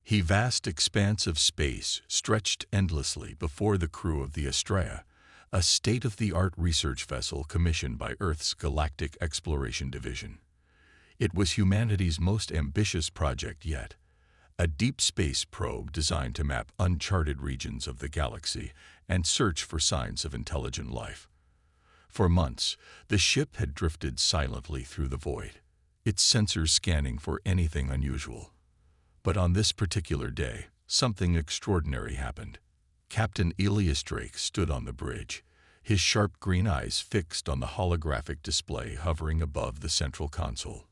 A vast expanse of space stretched endlessly before the crew of the Estrella, a state-of-the-art research vessel commissioned by Earth's Galactic Exploration Division. It was humanity's most ambitious project yet, a deep space probe designed to map uncharted regions of the galaxy and search for signs of intelligent life. For months, the ship had drifted silently through the void, its sensors scanning for anything unusual. But on this particular day, something extraordinary happened. Captain Elias Drake stood on the bridge, his sharp green eyes fixed on the holographic display hovering above the central console.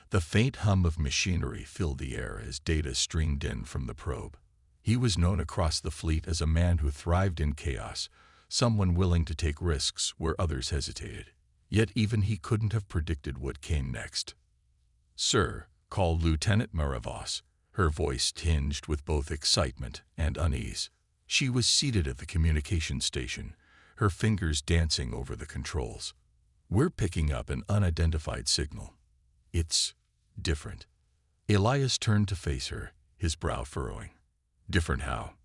The faint hum of machinery filled the air as data streamed in from the probe. He was known across the fleet as a man who thrived in chaos, someone willing to take risks where others hesitated. Yet even he couldn't have predicted what came next. "Sir," called Lieutenant Maravos, her voice tinged with both excitement and unease. She was seated at the communication station, her fingers dancing over the controls. "We're picking up an unidentified signal. It's different." Elias turned to face her, his brow furrowing. "Different how?"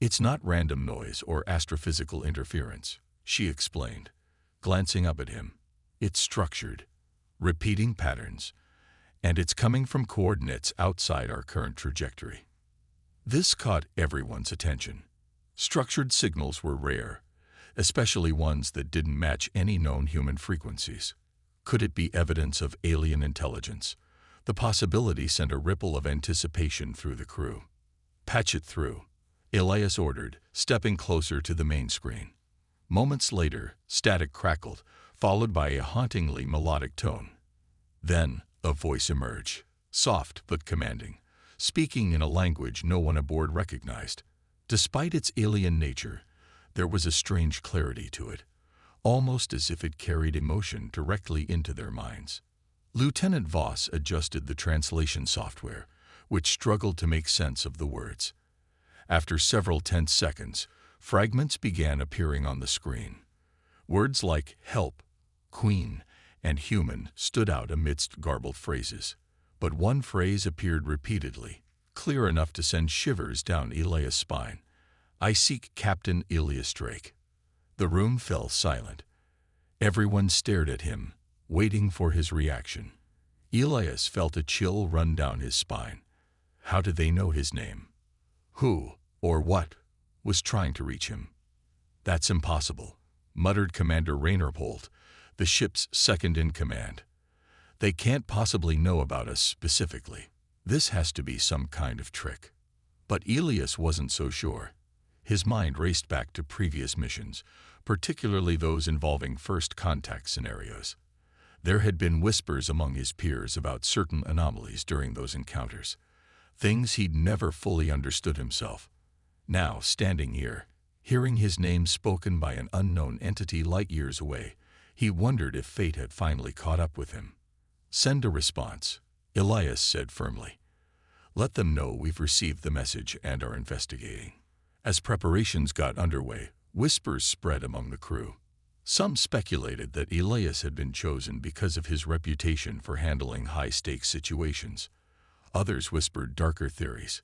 "It's not random noise or astrophysical interference," she explained, glancing up at him. "It's structured, repeating patterns, and it's coming from coordinates outside our current trajectory." This caught everyone's attention. Structured signals were rare, especially ones that didn't match any known human frequencies. Could it be evidence of alien intelligence? The possibility sent a ripple of anticipation through the crew. "Patch it through," Elias ordered, stepping closer to the main screen. Moments later, static crackled, followed by a hauntingly melodic tone. Then, a voice emerged, soft but commanding, speaking in a language no one aboard recognized. Despite its alien nature, there was a strange clarity to it, almost as if it carried emotion directly into their minds. Lieutenant Voss adjusted the translation software, which struggled to make sense of the words. After several tense seconds, fragments began appearing on the screen. Words like help, queen, and human stood out amidst garbled phrases. But one phrase appeared repeatedly, clear enough to send shivers down Elias' spine. "I seek Captain Elias Drake." The room fell silent. Everyone stared at him, waiting for his reaction. Elias felt a chill run down his spine. How did they know his name? Who, or what, was trying to reach him? "That's impossible," muttered Commander Rainerpold, the ship's second-in-command. "They can't possibly know about us specifically. This has to be some kind of trick." But Elias wasn't so sure. His mind raced back to previous missions, particularly those involving first contact scenarios. There had been whispers among his peers about certain anomalies during those encounters, things he'd never fully understood himself. Now, standing here, hearing his name spoken by an unknown entity light years away, he wondered if fate had finally caught up with him. "Send a response," Elias said firmly. "Let them know we've received the message and are investigating." As preparations got underway, whispers spread among the crew. Some speculated that Elias had been chosen because of his reputation for handling high-stakes situations. Others whispered darker theories,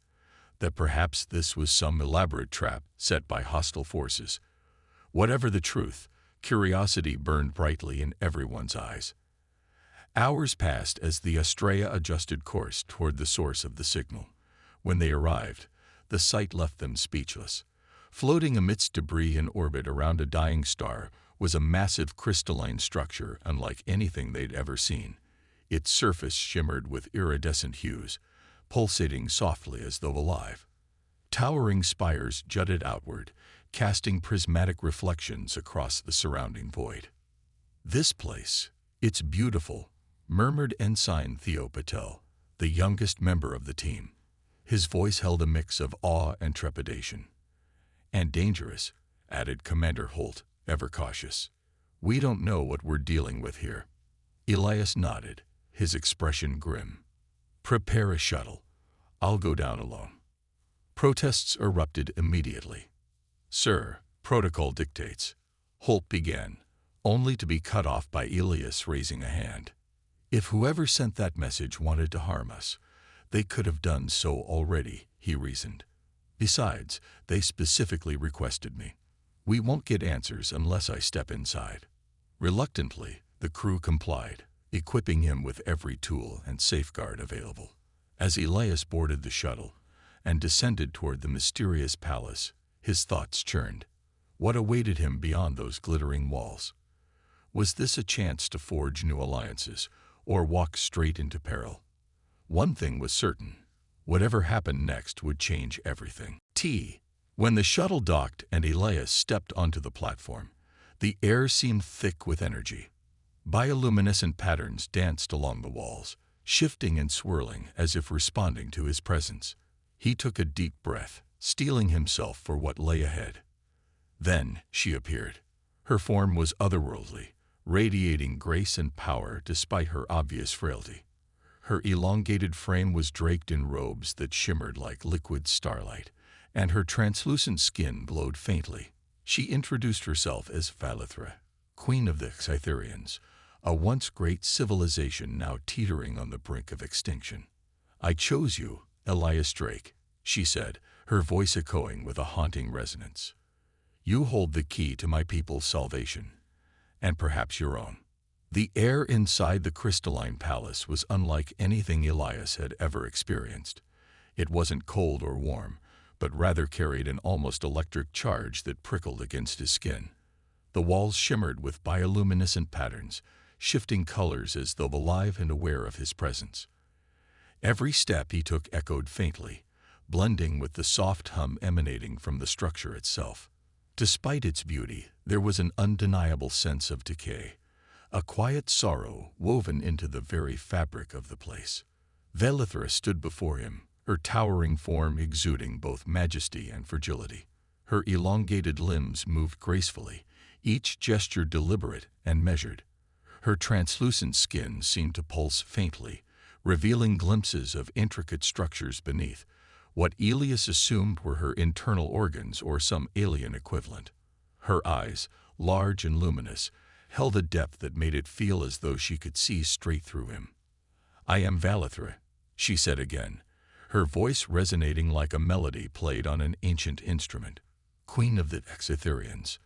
that perhaps this was some elaborate trap set by hostile forces. Whatever the truth, curiosity burned brightly in everyone's eyes. Hours passed as the Estrella adjusted course toward the source of the signal. When they arrived, the sight left them speechless. Floating amidst debris in orbit around a dying star was a massive crystalline structure unlike anything they'd ever seen. Its surface shimmered with iridescent hues, pulsating softly as though alive. Towering spires jutted outward, casting prismatic reflections across the surrounding void. "This place, it's beautiful," murmured Ensign Theo Patel, the youngest member of the team. His voice held a mix of awe and trepidation. "And dangerous," added Commander Holt, ever cautious. "We don't know what we're dealing with here." Elias nodded, his expression grim. "Prepare a shuttle. I'll go down alone." Protests erupted immediately. "Sir, protocol dictates," Holt began, only to be cut off by Elias raising a hand. "If whoever sent that message wanted to harm us, They could have done so already, he reasoned. Besides, they specifically requested me. We won't get answers unless I step inside. Reluctantly, the crew complied, equipping him with every tool and safeguard available. As Elias boarded the shuttle and descended toward the mysterious palace, his thoughts churned. What awaited him beyond those glittering walls? Was this a chance to forge new alliances or walk straight into peril? One thing was certain. Whatever happened next would change everything. When the shuttle docked and Elias stepped onto the platform, the air seemed thick with energy. Bioluminescent patterns danced along the walls, shifting and swirling as if responding to his presence. He took a deep breath, steeling himself for what lay ahead. Then she appeared. Her form was otherworldly, radiating grace and power despite her obvious frailty. Her elongated frame was draped in robes that shimmered like liquid starlight, and her translucent skin glowed faintly. She introduced herself as Valithra, Queen of the Scytherians, a once great civilization now teetering on the brink of extinction. "I chose you, Elias Drake," she said, her voice echoing with a haunting resonance. "You hold the key to my people's salvation, and perhaps your own." The air inside the crystalline palace was unlike anything Elias had ever experienced. It wasn't cold or warm, but rather carried an almost electric charge that prickled against his skin. The walls shimmered with bioluminescent patterns, shifting colors as though alive and aware of his presence. Every step he took echoed faintly, blending with the soft hum emanating from the structure itself. Despite its beauty, there was an undeniable sense of decay, a quiet sorrow woven into the very fabric of the place. Valithra stood before him, her towering form exuding both majesty and fragility. Her elongated limbs moved gracefully, each gesture deliberate and measured. Her translucent skin seemed to pulse faintly, revealing glimpses of intricate structures beneath, what Elias assumed were her internal organs or some alien equivalent. Her eyes, large and luminous, held a depth that made it feel as though she could see straight through him. "I am Valithra," she said again, her voice resonating like a melody played on an ancient instrument. "Queen of the Scytherians,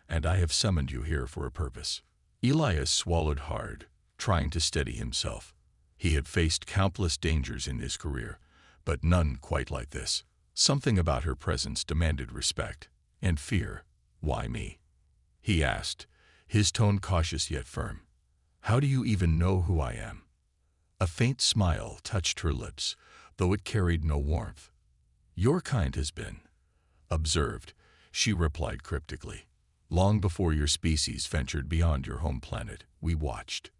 and I have summoned you here for a purpose." Elias swallowed hard, trying to steady himself. He had faced countless dangers in his career, but none quite like this. Something about her presence demanded respect and fear. "Why me?" he asked, his tone cautious yet firm. "How do you even know who I am?" A faint smile touched her lips, though it carried no warmth. "Your kind has been observed," she replied cryptically. "Long before your species ventured beyond your home planet, we watched.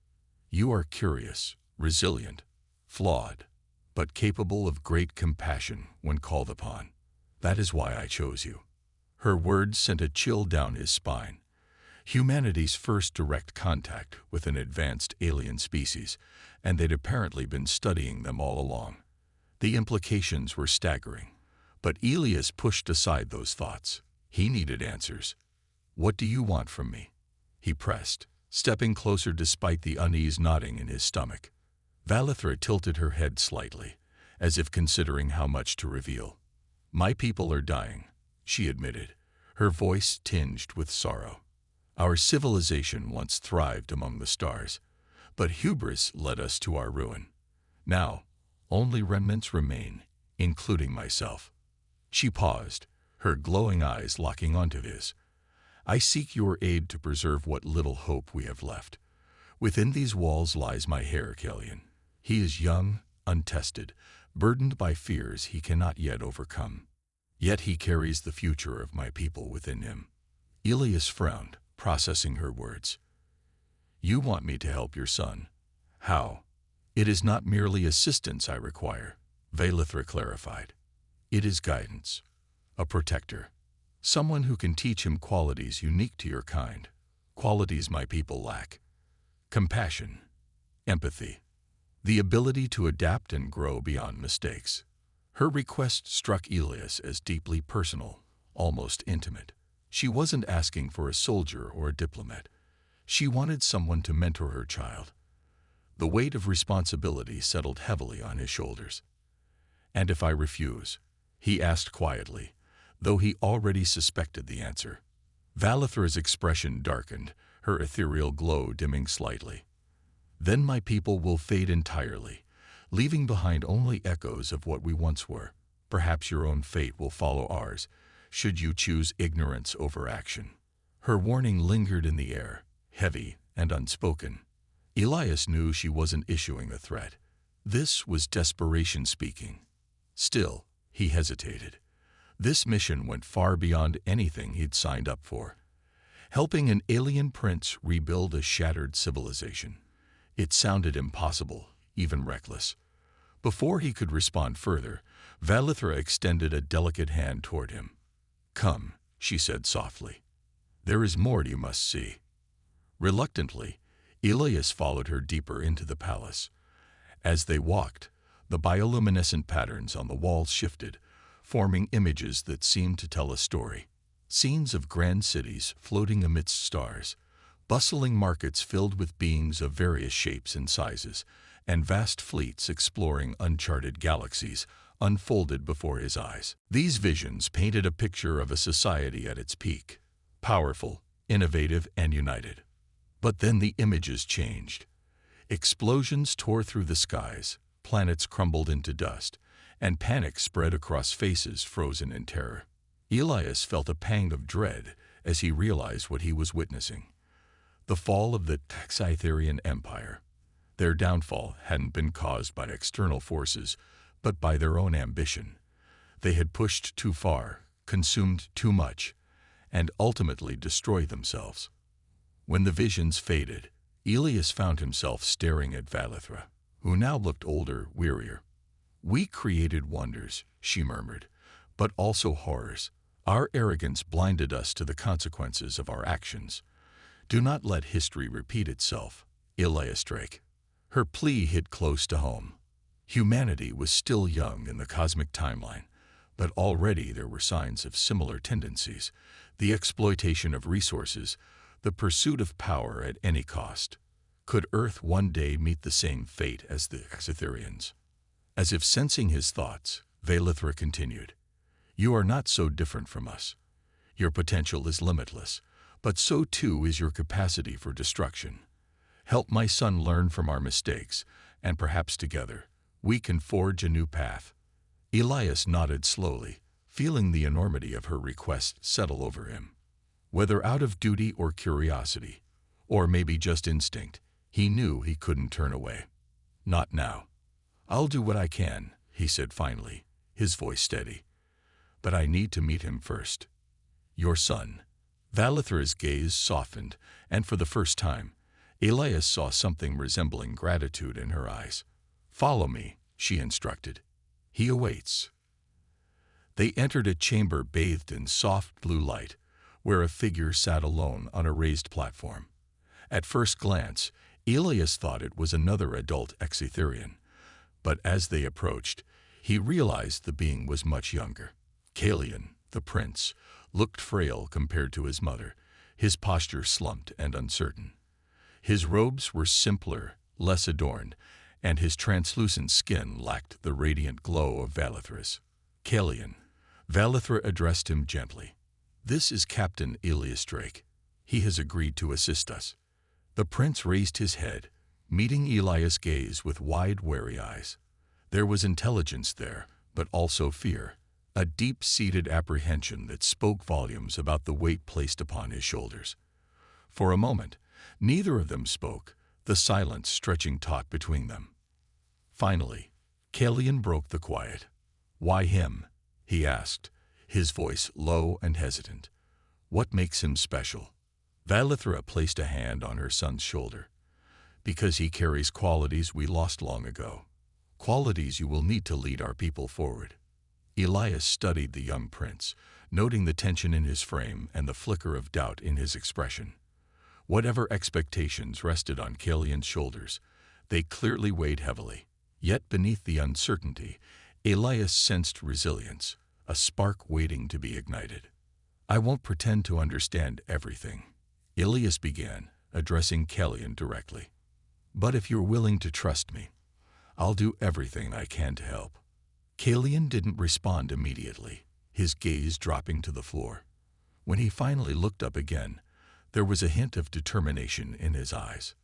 You are curious, resilient, flawed, but capable of great compassion when called upon. That is why I chose you." Her words sent a chill down his spine. Humanity's first direct contact with an advanced alien species, and they'd apparently been studying them all along. The implications were staggering, but Elias pushed aside those thoughts. He needed answers. "What do you want from me?" he pressed, stepping closer despite the unease knotting in his stomach. Valithra tilted her head slightly, as if considering how much to reveal. "My people are dying," she admitted, her voice tinged with sorrow. "Our civilization once thrived among the stars, but hubris led us to our ruin. Now, only remnants remain, including myself." She paused, her glowing eyes locking onto his. "I seek your aid to preserve what little hope we have left. Within these walls lies my heir, Kellyan. He is young, untested, burdened by fears he cannot yet overcome. Yet he carries the future of my people within him." Elias frowned, processing her words. "You want me to help your son. How?" "It is not merely assistance I require," Valithra clarified. "It is guidance, a protector, someone who can teach him qualities unique to your kind, qualities my people lack. Compassion, empathy, the ability to adapt and grow beyond mistakes." Her request struck Elias as deeply personal, almost intimate. She wasn't asking for a soldier or a diplomat. She wanted someone to mentor her child. The weight of responsibility settled heavily on his shoulders. "And if I refuse?" he asked quietly, though he already suspected the answer. Valithra's expression darkened, her ethereal glow dimming slightly. "Then my people will fade entirely, leaving behind only echoes of what we once were. Perhaps your own fate will follow ours, should you choose ignorance over action." Her warning lingered in the air, heavy and unspoken. Elias knew she wasn't issuing a threat. This was desperation speaking. Still, he hesitated. This mission went far beyond anything he'd signed up for. Helping an alien prince rebuild a shattered civilization. It sounded impossible, even reckless. Before he could respond further, Valithra extended a delicate hand toward him. "Come," she said softly. "There is more you must see." Reluctantly, Elias followed her deeper into the palace. As they walked, the bioluminescent patterns on the walls shifted, forming images that seemed to tell a story. Scenes of grand cities floating amidst stars, bustling markets filled with beings of various shapes and sizes, and vast fleets exploring uncharted galaxies unfolded before his eyes. These visions painted a picture of a society at its peak, powerful, innovative, and united. But then the images changed. Explosions tore through the skies, planets crumbled into dust, and panic spread across faces frozen in terror. Elias felt a pang of dread as he realized what he was witnessing. The fall of the Scytherian Empire. Their downfall hadn't been caused by external forces, but by their own ambition. They had pushed too far, consumed too much, and ultimately destroyed themselves. When the visions faded, Elias found himself staring at Valithra, who now looked older, wearier. "We created wonders," she murmured, "but also horrors. Our arrogance blinded us to the consequences of our actions. Do not let history repeat itself, Elias Drake." Her plea hit close to home. Humanity was still young in the cosmic timeline, but already there were signs of similar tendencies: the exploitation of resources, the pursuit of power at any cost. Could Earth one day meet the same fate as the Scytherians? As if sensing his thoughts, Valithra continued, "You are not so different from us. Your potential is limitless, but so too is your capacity for destruction. Help my son learn from our mistakes, and perhaps together, we can forge a new path." Elias nodded slowly, feeling the enormity of her request settle over him. Whether out of duty or curiosity, or maybe just instinct, he knew he couldn't turn away. "Not now. I'll do what I can," he said finally, his voice steady. "But I need to meet him first. Your son." Valithra's gaze softened, and for the first time, Elias saw something resembling gratitude in her eyes. "Follow me," she instructed. "He awaits." They entered a chamber bathed in soft blue light, where a figure sat alone on a raised platform. At first glance, Elias thought it was another adult Scytherian, but as they approached, he realized the being was much younger. Kalian, the prince, looked frail compared to his mother, his posture slumped and uncertain. His robes were simpler, less adorned, and his translucent skin lacked the radiant glow of Valithra's. "Kalian," Valithra addressed him gently. "This is Captain Elias Drake. He has agreed to assist us." The prince raised his head, meeting Elias' gaze with wide, wary eyes. There was intelligence there, but also fear, a deep-seated apprehension that spoke volumes about the weight placed upon his shoulders. For a moment, neither of them spoke, the silence stretching taut between them. Finally, Kalian broke the quiet. "Why him?" he asked, his voice low and hesitant. "What makes him special?" Valithra placed a hand on her son's shoulder. "Because he carries qualities we lost long ago. Qualities you will need to lead our people forward." Elias studied the young prince, noting the tension in his frame and the flicker of doubt in his expression. Whatever expectations rested on Kalian's shoulders, they clearly weighed heavily. Yet beneath the uncertainty, Elias sensed resilience, a spark waiting to be ignited. "I won't pretend to understand everything," Elias began, addressing Kalian directly. "But if you're willing to trust me, I'll do everything I can to help." Kalian didn't respond immediately, his gaze dropping to the floor. When he finally looked up again, there was a hint of determination in his eyes.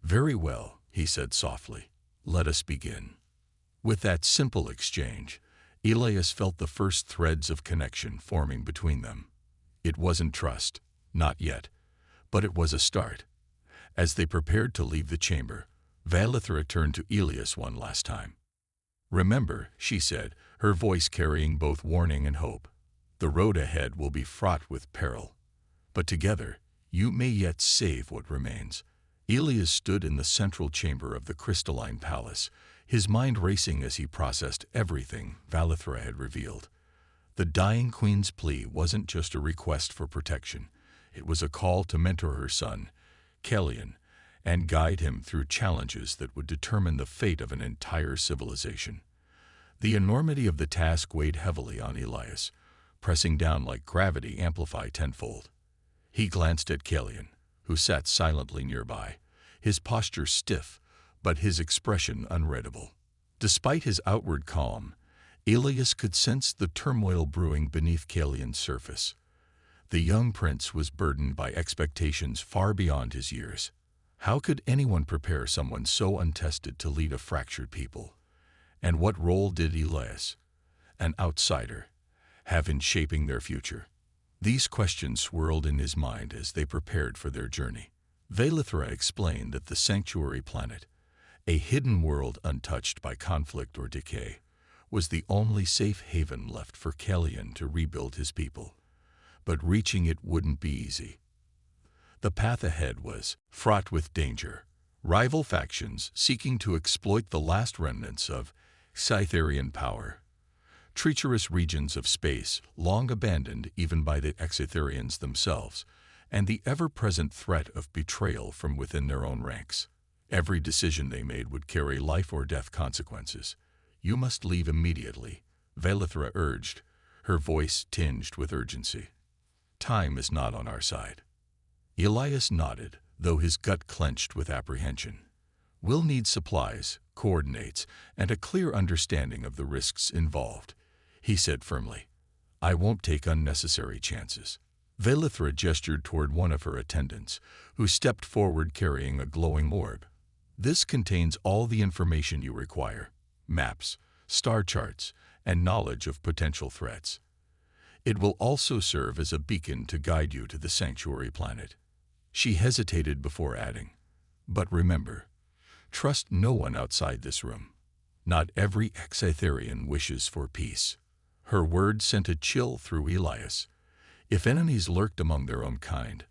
"Very well," he said softly. "Let us begin." With that simple exchange, Elias felt the first threads of connection forming between them. It wasn't trust, not yet, but it was a start. As they prepared to leave the chamber, Valithra turned to Elias one last time. "Remember," she said, her voice carrying both warning and hope, "the road ahead will be fraught with peril. But together, you may yet save what remains." Elias stood in the central chamber of the crystalline palace, his mind racing as he processed everything Valithra had revealed. The dying queen's plea wasn't just a request for protection. It was a call to mentor her son, Kalian, and guide him through challenges that would determine the fate of an entire civilization. The enormity of the task weighed heavily on Elias, pressing down like gravity amplified tenfold. He glanced at Kalian, who sat silently nearby, his posture stiff, but his expression unreadable. Despite his outward calm, Elias could sense the turmoil brewing beneath Kalian's surface. The young prince was burdened by expectations far beyond his years. How could anyone prepare someone so untested to lead a fractured people? And what role did Elias, an outsider, have in shaping their future? These questions swirled in his mind as they prepared for their journey. Valithra explained that the sanctuary planet, a hidden world untouched by conflict or decay, was the only safe haven left for Kalian to rebuild his people. But reaching it wouldn't be easy. The path ahead was fraught with danger, rival factions seeking to exploit the last remnants of Scytherian power, treacherous regions of space long abandoned even by the Scytherians themselves, and the ever-present threat of betrayal from within their own ranks. Every decision they made would carry life or death consequences. "You must leave immediately," Valithra urged, her voice tinged with urgency. "Time is not on our side." Elias nodded, though his gut clenched with apprehension. "We'll need supplies, coordinates, and a clear understanding of the risks involved," he said firmly. "I won't take unnecessary chances." Valithra gestured toward one of her attendants, who stepped forward carrying a glowing orb. "This contains all the information you require: maps, star charts, and knowledge of potential threats. It will also serve as a beacon to guide you to the sanctuary planet." She hesitated before adding, "But remember, trust no one outside this room. Not every Scytherian wishes for peace." Her words sent a chill through Elias. If enemies lurked among their own kind,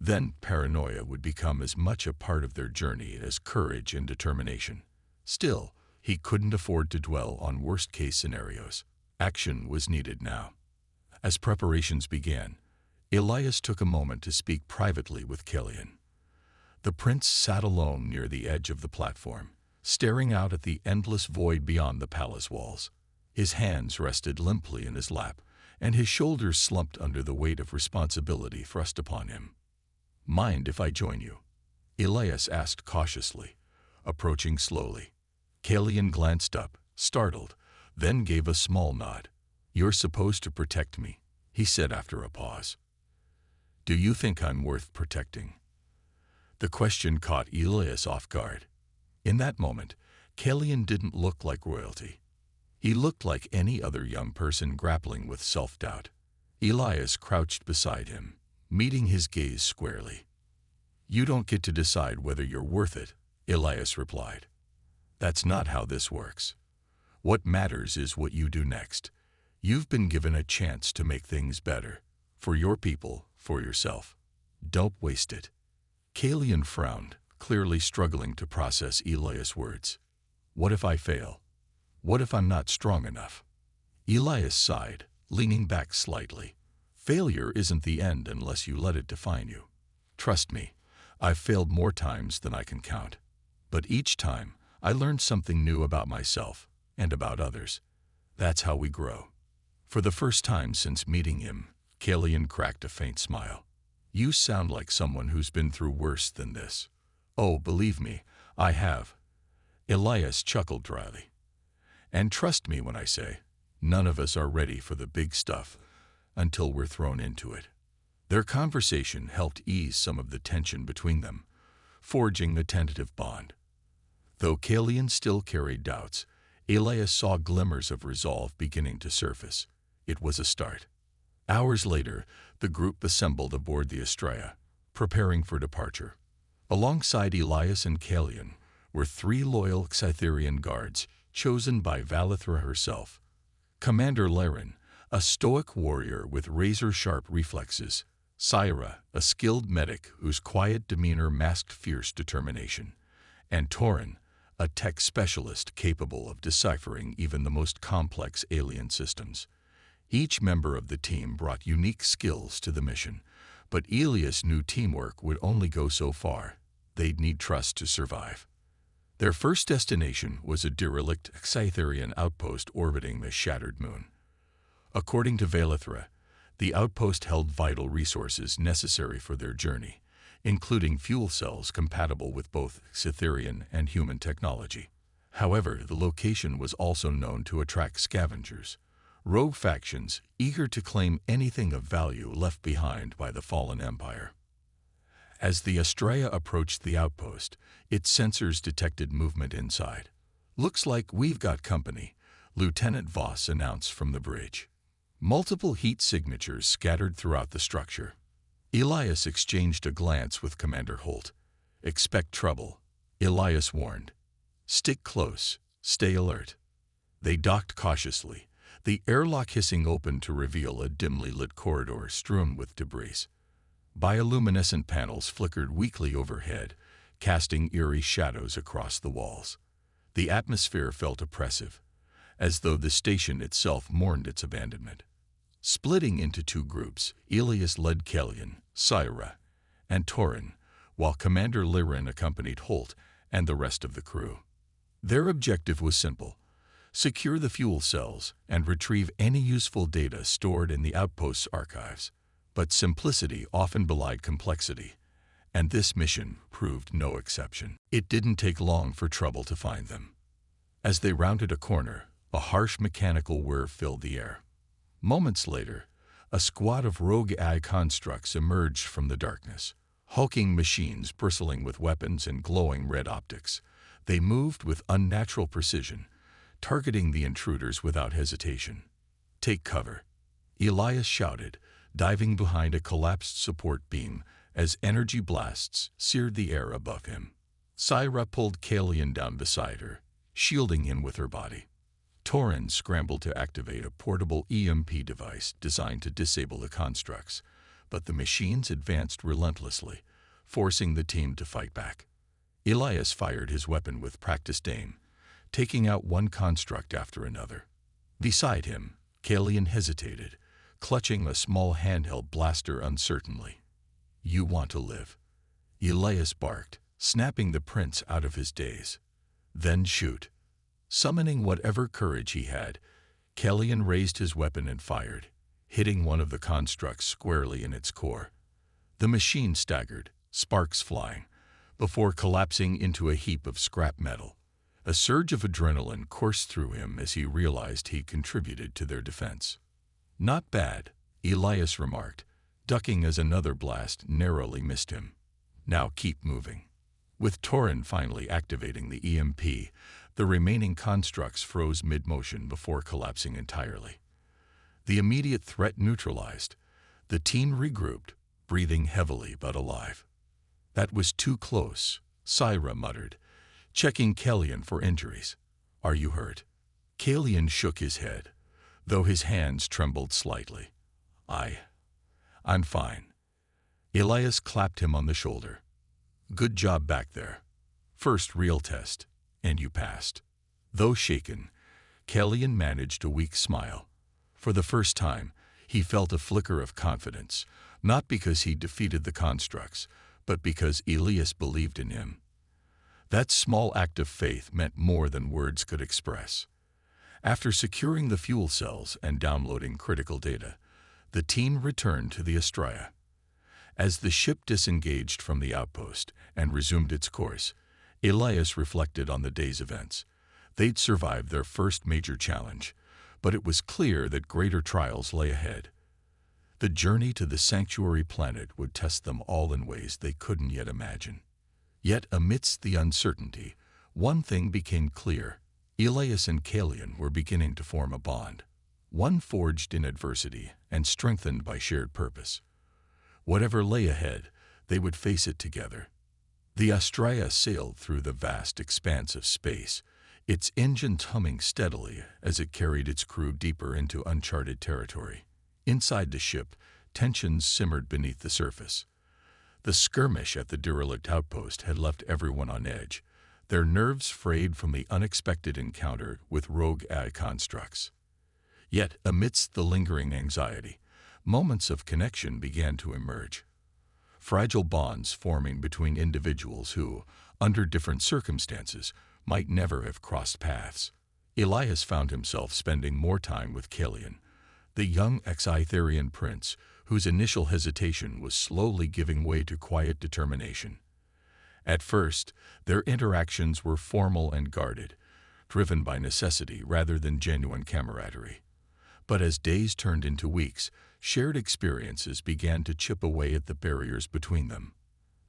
then paranoia would become as much a part of their journey as courage and determination. Still, he couldn't afford to dwell on worst-case scenarios. Action was needed now. As preparations began, Elias took a moment to speak privately with Kalian. The prince sat alone near the edge of the platform, staring out at the endless void beyond the palace walls. His hands rested limply in his lap, and his shoulders slumped under the weight of responsibility thrust upon him. "Mind if I join you?" Elias asked cautiously, approaching slowly. Kalian glanced up, startled, then gave a small nod. "You're supposed to protect me," he said after a pause. "Do you think I'm worth protecting?" The question caught Elias off guard. In that moment, Kalian didn't look like royalty. He looked like any other young person grappling with self-doubt. Elias crouched beside him, meeting his gaze squarely. "You don't get to decide whether you're worth it," Elias replied. "That's not how this works. What matters is what you do next. You've been given a chance to make things better. For your people, for yourself. Don't waste it." Kalian frowned, clearly struggling to process Elias' words. "What if I fail? What if I'm not strong enough?" Elias sighed, leaning back slightly. "Failure isn't the end unless you let it define you. Trust me, I've failed more times than I can count. But each time, I learned something new about myself and about others. That's how we grow." For the first time since meeting him, Kalian cracked a faint smile. "You sound like someone who's been through worse than this." "Oh, believe me, I have." Elias chuckled dryly. And trust me when I say, none of us are ready for the big stuff until we're thrown into it. Their conversation helped ease some of the tension between them, forging a tentative bond. Though Kalian still carried doubts, Elias saw glimmers of resolve beginning to surface. It was a start. Hours later, the group assembled aboard the Estrella, preparing for departure. Alongside Elias and Kalian were 3 loyal Scytherian guards, chosen by Valithra herself. Commander Laren, a stoic warrior with razor-sharp reflexes; Syra, a skilled medic whose quiet demeanor masked fierce determination; and Torin, a tech specialist capable of deciphering even the most complex alien systems. Each member of the team brought unique skills to the mission, but Elias knew teamwork would only go so far. They'd need trust to survive. Their first destination was a derelict Scytherian outpost orbiting the shattered moon. According to Valithra, the outpost held vital resources necessary for their journey, including fuel cells compatible with both Scytherian and human technology. However, the location was also known to attract scavengers, rogue factions eager to claim anything of value left behind by the fallen empire. As the Estrella approached the outpost, its sensors detected movement inside. "Looks like we've got company," Lieutenant Voss announced from the bridge. Multiple heat signatures scattered throughout the structure. Elias exchanged a glance with Commander Holt. "Expect trouble," Elias warned. "Stick close, stay alert." They docked cautiously, the airlock hissing open to reveal a dimly lit corridor strewn with debris. Bioluminescent panels flickered weakly overhead, casting eerie shadows across the walls. The atmosphere felt oppressive, as though the station itself mourned its abandonment. Splitting into 2 groups, Elias led Kalian, Syra, and Torin, while Commander Liren accompanied Holt and the rest of the crew. Their objective was simple: secure the fuel cells and retrieve any useful data stored in the outpost's archives. But simplicity often belied complexity, and this mission proved no exception. It didn't take long for trouble to find them. As they rounded a corner, a harsh mechanical whir filled the air. Moments later, a squad of rogue AI constructs emerged from the darkness, hulking machines bristling with weapons and glowing red optics. They moved with unnatural precision, targeting the intruders without hesitation. "Take cover," Elias shouted, diving behind a collapsed support beam as energy blasts seared the air above him. Syra pulled Kalian down beside her, shielding him with her body. Torin scrambled to activate a portable EMP device designed to disable the constructs, but the machines advanced relentlessly, forcing the team to fight back. Elias fired his weapon with practiced aim, taking out one construct after another. Beside him, Kalian hesitated, clutching a small handheld blaster uncertainly. "You want to live," Elias barked, snapping the prince out of his daze. "Then shoot." Summoning whatever courage he had, Kalian raised his weapon and fired, hitting one of the constructs squarely in its core. The machine staggered, sparks flying, before collapsing into a heap of scrap metal. A surge of adrenaline coursed through him as he realized he contributed to their defense. "Not bad," Elias remarked, ducking as another blast narrowly missed him. "Now keep moving." With Torin finally activating the EMP, the remaining constructs froze mid-motion before collapsing entirely. The immediate threat neutralized, the team regrouped, breathing heavily but alive. "That was too close," Syra muttered, checking Kalian for injuries. "Are you hurt?" Kalian shook his head, though his hands trembled slightly. I'm fine." Elias clapped him on the shoulder. "Good job back there. First real test, and you passed." Though shaken, Kalian managed a weak smile. For the first time, he felt a flicker of confidence, not because he defeated the constructs, but because Elias believed in him. That small act of faith meant more than words could express. After securing the fuel cells and downloading critical data, the team returned to the Estrella. As the ship disengaged from the outpost and resumed its course, Elias reflected on the day's events. They'd survived their first major challenge, but it was clear that greater trials lay ahead. The journey to the sanctuary planet would test them all in ways they couldn't yet imagine. Yet amidst the uncertainty, one thing became clear. Elias and Kalian were beginning to form a bond, one forged in adversity and strengthened by shared purpose. Whatever lay ahead, they would face it together. The Astraea sailed through the vast expanse of space, its engines humming steadily as it carried its crew deeper into uncharted territory. Inside the ship, tensions simmered beneath the surface. The skirmish at the derelict outpost had left everyone on edge, their nerves frayed from the unexpected encounter with rogue AI constructs. Yet, amidst the lingering anxiety, moments of connection began to emerge. Fragile bonds forming between individuals who, under different circumstances, might never have crossed paths. Elias found himself spending more time with Kalian, the young Exitherian prince whose initial hesitation was slowly giving way to quiet determination. At first, their interactions were formal and guarded, driven by necessity rather than genuine camaraderie. But as days turned into weeks, shared experiences began to chip away at the barriers between them.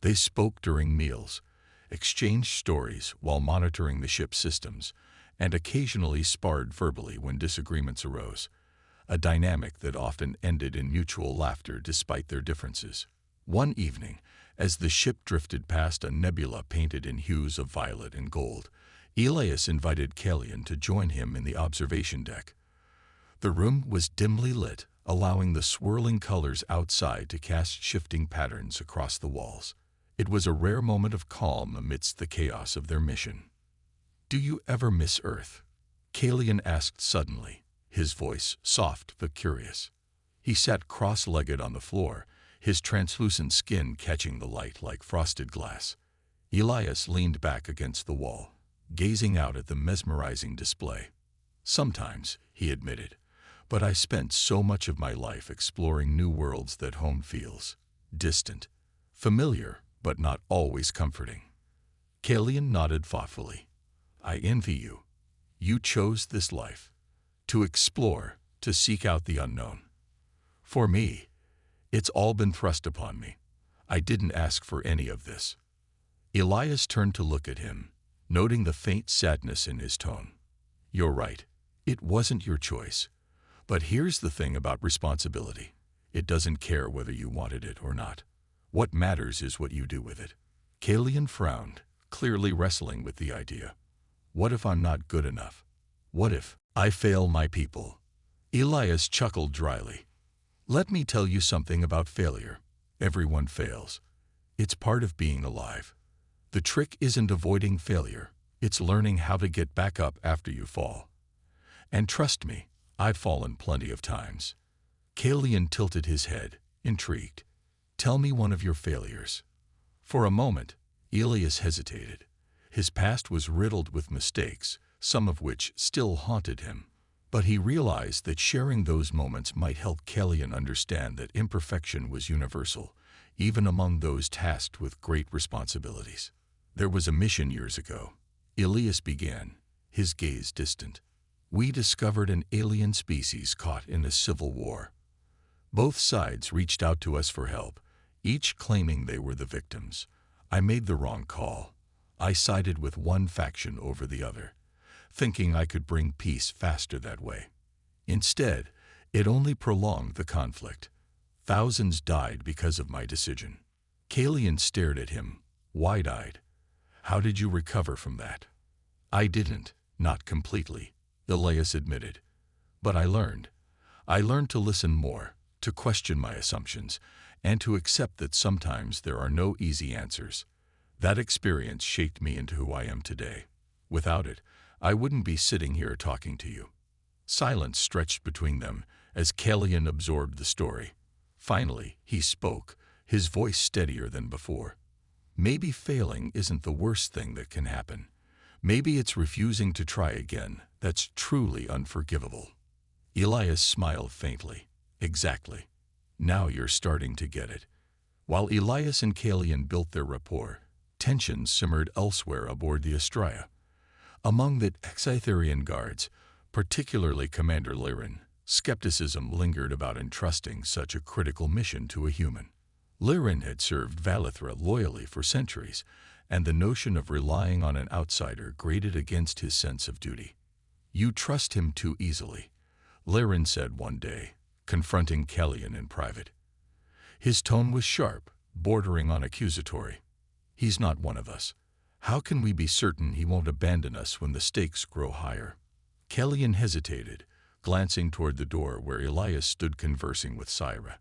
They spoke during meals, exchanged stories while monitoring the ship's systems, and occasionally sparred verbally when disagreements arose, a dynamic that often ended in mutual laughter despite their differences. One evening, as the ship drifted past a nebula painted in hues of violet and gold, Elias invited Kalian to join him in the observation deck. The room was dimly lit, allowing the swirling colors outside to cast shifting patterns across the walls. It was a rare moment of calm amidst the chaos of their mission. "Do you ever miss Earth?" Kalian asked suddenly, his voice soft but curious. He sat cross-legged on the floor, his translucent skin catching the light like frosted glass. Elias leaned back against the wall, gazing out at the mesmerizing display. "Sometimes," he admitted, "but I spent so much of my life exploring new worlds that home feels distant, familiar, but not always comforting." Kalian nodded thoughtfully. "I envy you. You chose this life. To explore, to seek out the unknown. For me, it's all been thrust upon me. I didn't ask for any of this." Elias turned to look at him, noting the faint sadness in his tone. "You're right. It wasn't your choice. But here's the thing about responsibility. It doesn't care whether you wanted it or not. What matters is what you do with it." Kalian frowned, clearly wrestling with the idea. "What if I'm not good enough? What if I fail my people?" Elias chuckled dryly. "Let me tell you something about failure. Everyone fails. It's part of being alive. The trick isn't avoiding failure. It's learning how to get back up after you fall. And trust me, I've fallen plenty of times." Kalian tilted his head, intrigued. "Tell me one of your failures." For a moment, Elias hesitated. His past was riddled with mistakes, some of which still haunted him. But he realized that sharing those moments might help Kalian understand that imperfection was universal, even among those tasked with great responsibilities. "There was a mission years ago," Elias began, his gaze distant. "We discovered an alien species caught in a civil war. Both sides reached out to us for help, each claiming they were the victims. I made the wrong call. I sided with one faction over the other, thinking I could bring peace faster that way. Instead, it only prolonged the conflict. Thousands died because of my decision." Kalian stared at him, wide-eyed. "How did you recover from that?" "I didn't, not completely," Elias admitted. "But I learned. I learned to listen more, to question my assumptions, and to accept that sometimes there are no easy answers. That experience shaped me into who I am today. Without it, I wouldn't be sitting here talking to you." Silence stretched between them as Kalian absorbed the story. Finally, he spoke, his voice steadier than before. "Maybe failing isn't the worst thing that can happen. Maybe it's refusing to try again that's truly unforgivable." Elias smiled faintly. "Exactly. Now you're starting to get it." While Elias and Kalian built their rapport, tensions simmered elsewhere aboard the Astraea. Among the Scytherian guards, particularly Commander Lyrin, skepticism lingered about entrusting such a critical mission to a human. Lyrin had served Valithra loyally for centuries, and the notion of relying on an outsider grated against his sense of duty. "You trust him too easily," Lyrin said one day, confronting Kellyan in private. His tone was sharp, bordering on accusatory. "He's not one of us. How can we be certain he won't abandon us when the stakes grow higher?" Kellyan hesitated, glancing toward the door where Elias stood conversing with Syra.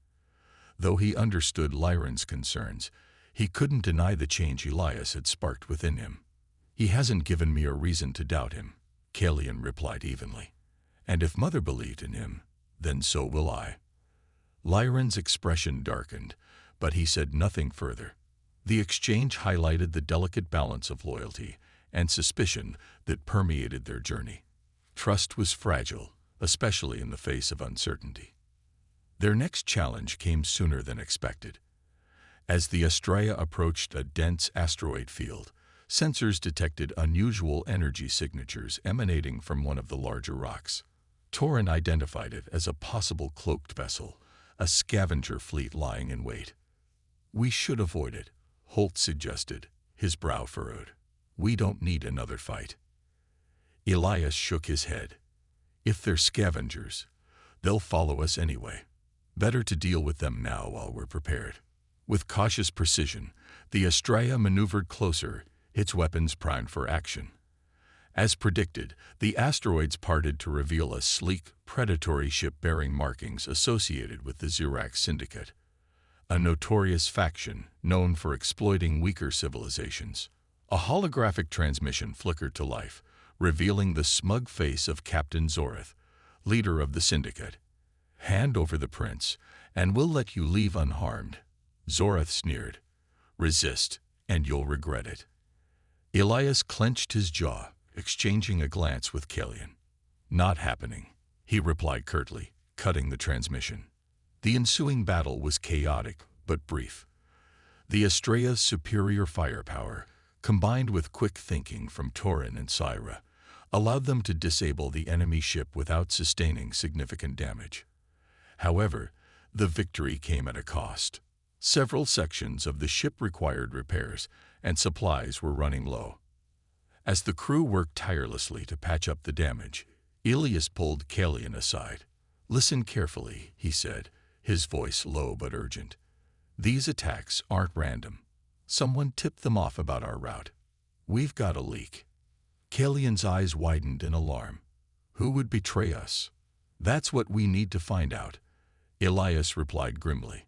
Though he understood Lyrin's concerns, he couldn't deny the change Elias had sparked within him. "He hasn't given me a reason to doubt him," Kellyan replied evenly. "And if Mother believed in him, then so will I." Lyrin's expression darkened, but he said nothing further. The exchange highlighted the delicate balance of loyalty and suspicion that permeated their journey. Trust was fragile, especially in the face of uncertainty. Their next challenge came sooner than expected. As the Astraea approached a dense asteroid field, sensors detected unusual energy signatures emanating from one of the larger rocks. Torin identified it as a possible cloaked vessel, a scavenger fleet lying in wait. "We should avoid it," Holt suggested, his brow furrowed. "We don't need another fight." Elias shook his head. "If they're scavengers, they'll follow us anyway. Better to deal with them now while we're prepared." With cautious precision, the Astraea maneuvered closer, its weapons primed for action. As predicted, the asteroids parted to reveal a sleek, predatory ship bearing markings associated with the Xerax Syndicate, a notorious faction known for exploiting weaker civilizations. A holographic transmission flickered to life, revealing the smug face of Captain Zorith, leader of the Syndicate. "Hand over the prince, and we'll let you leave unharmed," Zorith sneered. "Resist, and you'll regret it." Elias clenched his jaw, exchanging a glance with Kellyan. "Not happening," he replied curtly, cutting the transmission. The ensuing battle was chaotic but brief. The Astraea's superior firepower, combined with quick thinking from Torin and Syra, allowed them to disable the enemy ship without sustaining significant damage. However, the victory came at a cost. Several sections of the ship required repairs, and supplies were running low. As the crew worked tirelessly to patch up the damage, Elias pulled Kellyan aside. "Listen carefully," he said, his voice low but urgent. "These attacks aren't random. Someone tipped them off about our route. We've got a leak." Kellyan's eyes widened in alarm. "Who would betray us?" "That's what we need to find out," Elias replied grimly.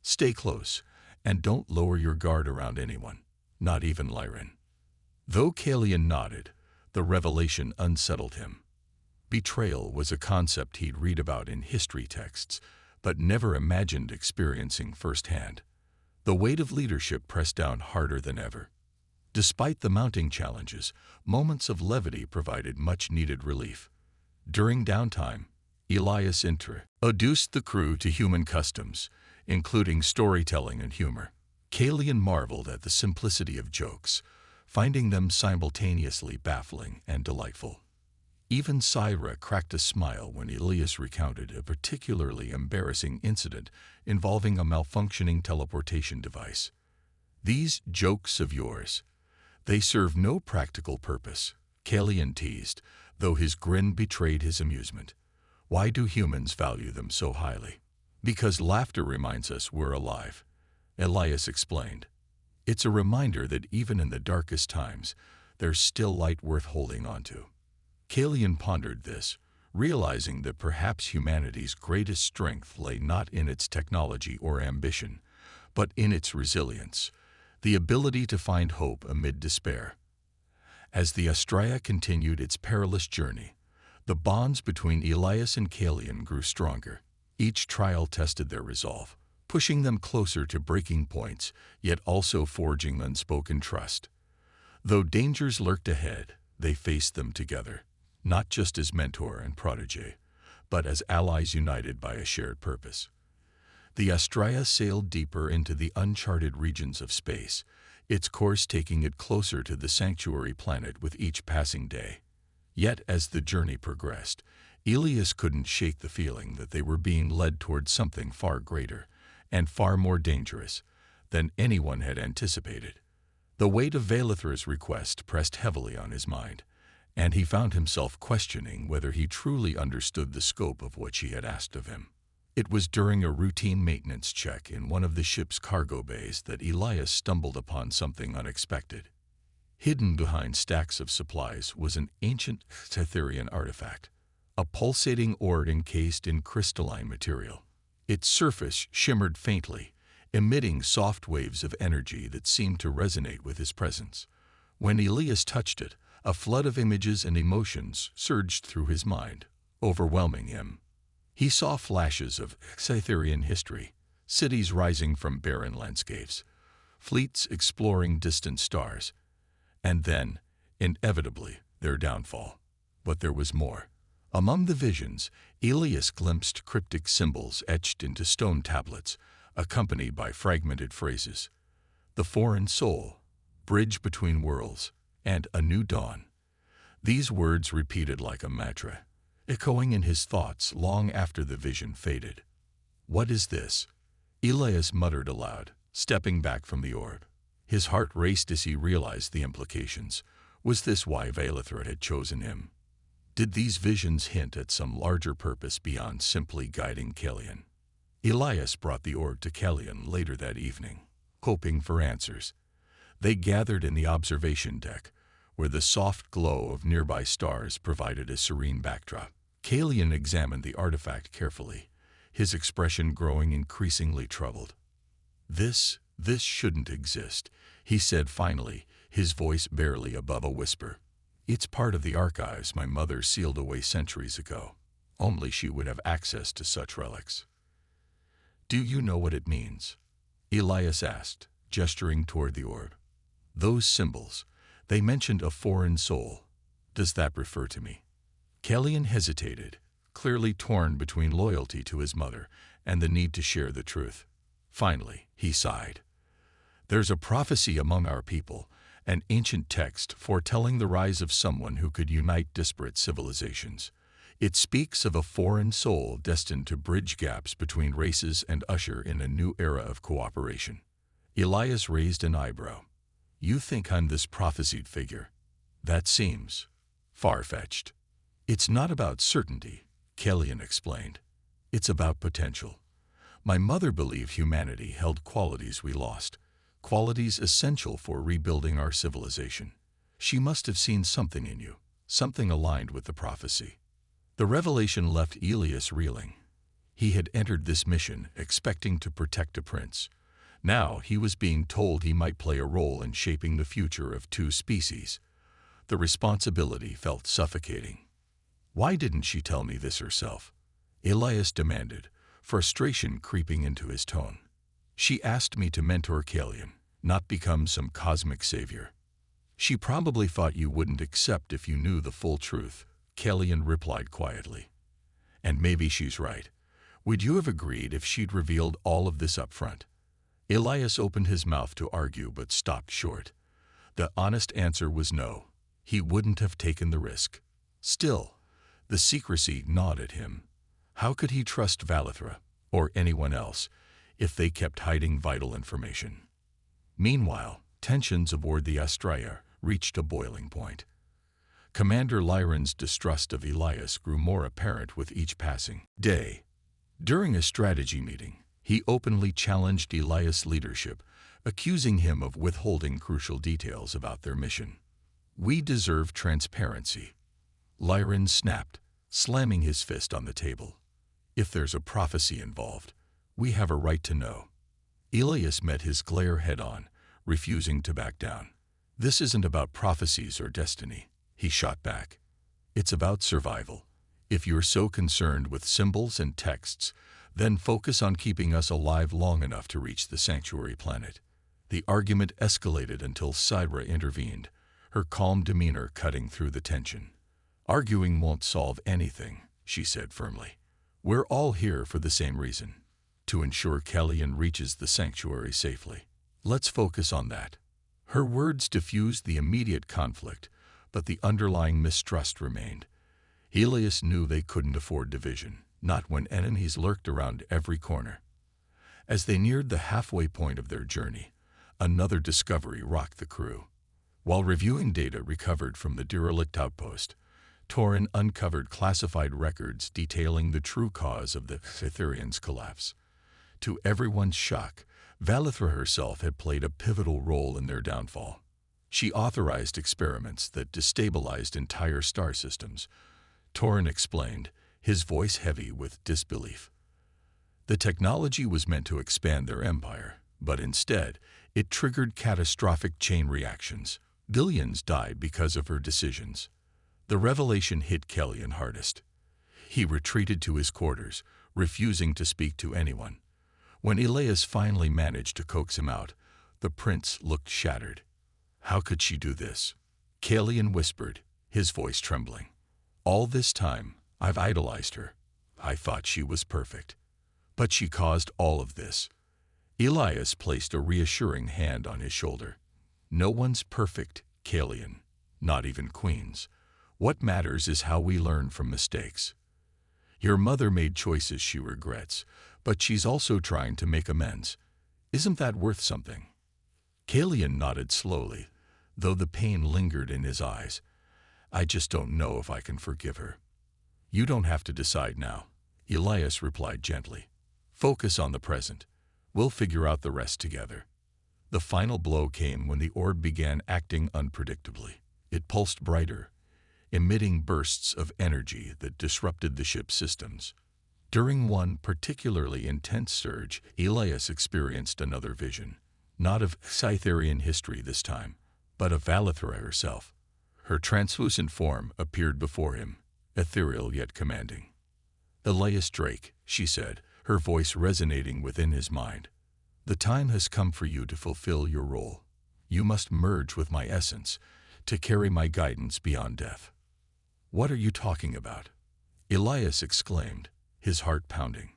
"Stay close, and don't lower your guard around anyone, not even Lyrin." Though Kellyan nodded, the revelation unsettled him. Betrayal was a concept he'd read about in history texts, but never imagined experiencing firsthand. The weight of leadership pressed down harder than ever. Despite the mounting challenges, moments of levity provided much-needed relief. During downtime, Elias introduced the crew to human customs, including storytelling and humor. Kellyan marveled at the simplicity of jokes, finding them simultaneously baffling and delightful. Even Syra cracked a smile when Elias recounted a particularly embarrassing incident involving a malfunctioning teleportation device. "These jokes of yours, they serve no practical purpose," Kellyan teased, though his grin betrayed his amusement. "Why do humans value them so highly?" "Because laughter reminds us we're alive," Elias explained. "It's a reminder that even in the darkest times, there's still light worth holding onto." Kellyan pondered this, realizing that perhaps humanity's greatest strength lay not in its technology or ambition, but in its resilience, the ability to find hope amid despair. As the Astraea continued its perilous journey, the bonds between Elias and Kellyan grew stronger. Each trial tested their resolve, pushing them closer to breaking points, yet also forging unspoken trust. Though dangers lurked ahead, they faced them together, not just as mentor and protege, but as allies united by a shared purpose. The Astraea sailed deeper into the uncharted regions of space, its course taking it closer to the sanctuary planet with each passing day. Yet, as the journey progressed, Elias couldn't shake the feeling that they were being led towards something far greater and far more dangerous than anyone had anticipated. The weight of Valithra's request pressed heavily on his mind, and he found himself questioning whether he truly understood the scope of what she had asked of him. It was during a routine maintenance check in one of the ship's cargo bays that Elias stumbled upon something unexpected. Hidden behind stacks of supplies was an ancient Cytherian artifact, a pulsating orb encased in crystalline material. Its surface shimmered faintly, emitting soft waves of energy that seemed to resonate with his presence. When Elias touched it, a flood of images and emotions surged through his mind, overwhelming him. He saw flashes of Cytherian history, cities rising from barren landscapes, fleets exploring distant stars, and then, inevitably, their downfall. But there was more. Among the visions, Elias glimpsed cryptic symbols etched into stone tablets, accompanied by fragmented phrases. The foreign soul, bridge between worlds, and a new dawn. These words repeated like a mantra, echoing in his thoughts long after the vision faded. "What is this?" Elias muttered aloud, stepping back from the orb. His heart raced as he realized the implications. Was this why Valithra had chosen him? Did these visions hint at some larger purpose beyond simply guiding Kellyan? Elias brought the orb to Kellyan later that evening, hoping for answers. They gathered in the observation deck, where the soft glow of nearby stars provided a serene backdrop. Kellyan examined the artifact carefully, his expression growing increasingly troubled. This shouldn't exist," he said finally, his voice barely above a whisper. "It's part of the archives my mother sealed away centuries ago. Only she would have access to such relics." "Do you know what it means?" Elias asked, gesturing toward the orb. "Those symbols, they mentioned a foreign soul. Does that refer to me?" Kellyan hesitated, clearly torn between loyalty to his mother and the need to share the truth. Finally, he sighed. "There's a prophecy among our people, an ancient text foretelling the rise of someone who could unite disparate civilizations. It speaks of a foreign soul destined to bridge gaps between races and usher in a new era of cooperation." Elias raised an eyebrow. "You think I'm this prophesied figure? That seems far-fetched." "It's not about certainty," Kellyan explained. "It's about potential. My mother believed humanity held qualities we lost, qualities essential for rebuilding our civilization. She must have seen something in you, something aligned with the prophecy." The revelation left Elias reeling. He had entered this mission expecting to protect a prince. Now he was being told he might play a role in shaping the future of two species. The responsibility felt suffocating. "Why didn't she tell me this herself?" Elias demanded, frustration creeping into his tone. "She asked me to mentor Kellyan, not become some cosmic savior." "She probably thought you wouldn't accept if you knew the full truth," Kellyan replied quietly. "And maybe she's right. Would you have agreed if she'd revealed all of this up front?" Elias opened his mouth to argue but stopped short. The honest answer was no. He wouldn't have taken the risk. Still, the secrecy gnawed at him. How could he trust Valithra, or anyone else, if they kept hiding vital information? Meanwhile, tensions aboard the Astraea reached a boiling point. Commander Lyron's distrust of Elias grew more apparent with each passing day. During a strategy meeting, he openly challenged Elias' leadership, accusing him of withholding crucial details about their mission. "We deserve transparency," Lyron snapped, slamming his fist on the table. "If there's a prophecy involved, we have a right to know." Elias met his glare head-on, refusing to back down. "This isn't about prophecies or destiny," he shot back. "It's about survival. If you're so concerned with symbols and texts, then focus on keeping us alive long enough to reach the sanctuary planet." The argument escalated until Sidra intervened, her calm demeanor cutting through the tension. "Arguing won't solve anything," she said firmly. "We're all here for the same reason, to ensure Kellyan reaches the sanctuary safely. Let's focus on that." Her words diffused the immediate conflict, but the underlying mistrust remained. Elias knew they couldn't afford division, not when enemies lurked around every corner. As they neared the halfway point of their journey, another discovery rocked the crew. While reviewing data recovered from the derelict outpost, Torin uncovered classified records detailing the true cause of the Cytherians' collapse. To everyone's shock, Valithra herself had played a pivotal role in their downfall. She authorized experiments that destabilized entire star systems. Torin explained, his voice heavy with disbelief. The technology was meant to expand their empire, but instead, it triggered catastrophic chain reactions. Billions died because of her decisions. The revelation hit Kellyan hardest. He retreated to his quarters, refusing to speak to anyone. When Elias finally managed to coax him out, the prince looked shattered. How could she do this? Kellyan whispered, his voice trembling. All this time, I've idolized her. I thought she was perfect. But she caused all of this. Elias placed a reassuring hand on his shoulder. No one's perfect, Kellyan, not even queens. What matters is how we learn from mistakes. Your mother made choices she regrets, but she's also trying to make amends. Isn't that worth something? Kellyan nodded slowly, though the pain lingered in his eyes. I just don't know if I can forgive her. You don't have to decide now, Elias replied gently. Focus on the present. We'll figure out the rest together. The final blow came when the orb began acting unpredictably. It pulsed brighter, emitting bursts of energy that disrupted the ship's systems. During one particularly intense surge, Elias experienced another vision, not of Cytherian history this time, but of Valithra herself. Her translucent form appeared before him, ethereal yet commanding. Elias Drake, she said, her voice resonating within his mind. The time has come for you to fulfill your role. You must merge with my essence to carry my guidance beyond death. What are you talking about? Elias exclaimed, his heart pounding.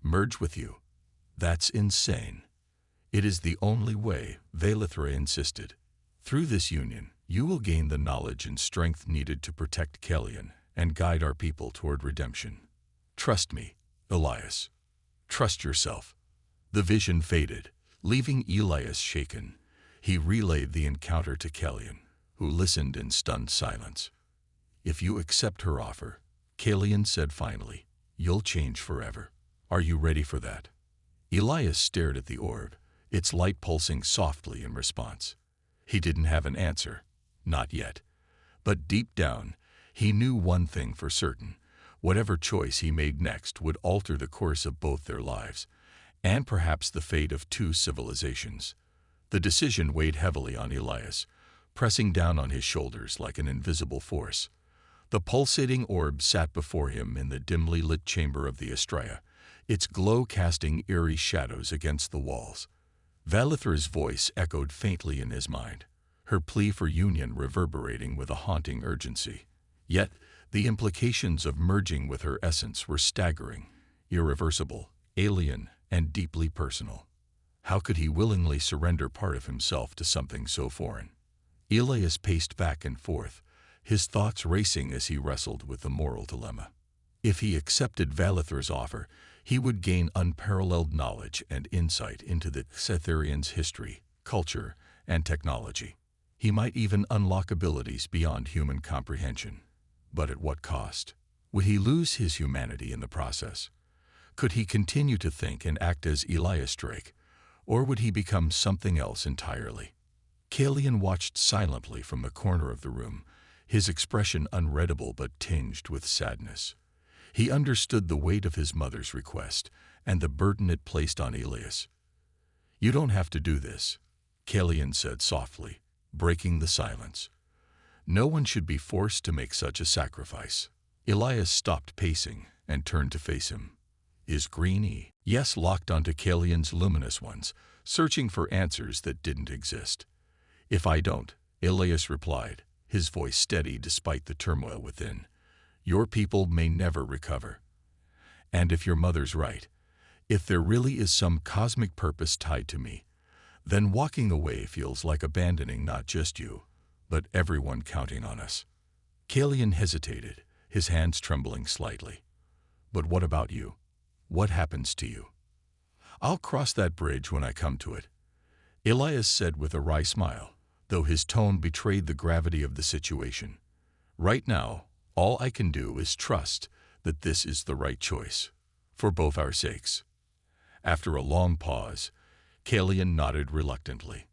Merge with you? That's insane. It is the only way, Valithra insisted. Through this union, you will gain the knowledge and strength needed to protect Kellyan and guide our people toward redemption. Trust me, Elias. Trust yourself. The vision faded, leaving Elias shaken. He relayed the encounter to Kellyan, who listened in stunned silence. If you accept her offer, Kellyan said finally, you'll change forever. Are you ready for that? Elias stared at the orb, its light pulsing softly in response. He didn't have an answer, not yet. But deep down, he knew one thing for certain. Whatever choice he made next would alter the course of both their lives, and perhaps the fate of two civilizations. The decision weighed heavily on Elias, pressing down on his shoulders like an invisible force. The pulsating orb sat before him in the dimly lit chamber of the Estrella, its glow casting eerie shadows against the walls. Valithra's voice echoed faintly in his mind, her plea for union reverberating with a haunting urgency. Yet, the implications of merging with her essence were staggering, irreversible, alien, and deeply personal. How could he willingly surrender part of himself to something so foreign? Elias paced back and forth, his thoughts racing as he wrestled with the moral dilemma. If he accepted Valithra's offer, he would gain unparalleled knowledge and insight into the Cytherians' history, culture, and technology. He might even unlock abilities beyond human comprehension. But at what cost? Would he lose his humanity in the process? Could he continue to think and act as Elias Drake, or would he become something else entirely? Kellyan watched silently from the corner of the room, his expression unreadable but tinged with sadness. He understood the weight of his mother's request and the burden it placed on Elias. You don't have to do this, Kellyan said softly, breaking the silence. No one should be forced to make such a sacrifice. Elias stopped pacing and turned to face him. His green eyes locked onto Kellyan's luminous ones, searching for answers that didn't exist. If I don't, Elias replied, his voice steady despite the turmoil within. Your people may never recover. And if your mother's right, if there really is some cosmic purpose tied to me, Then walking away feels like abandoning not just you, but everyone counting on us. Kalian hesitated, his hands trembling slightly. But what about you? What happens to you? I'll cross that bridge when I come to it, Elias said with a wry smile, though his tone betrayed the gravity of the situation. Right now, all I can do is trust that this is the right choice, for both our sakes. After a long pause, Kalian nodded reluctantly.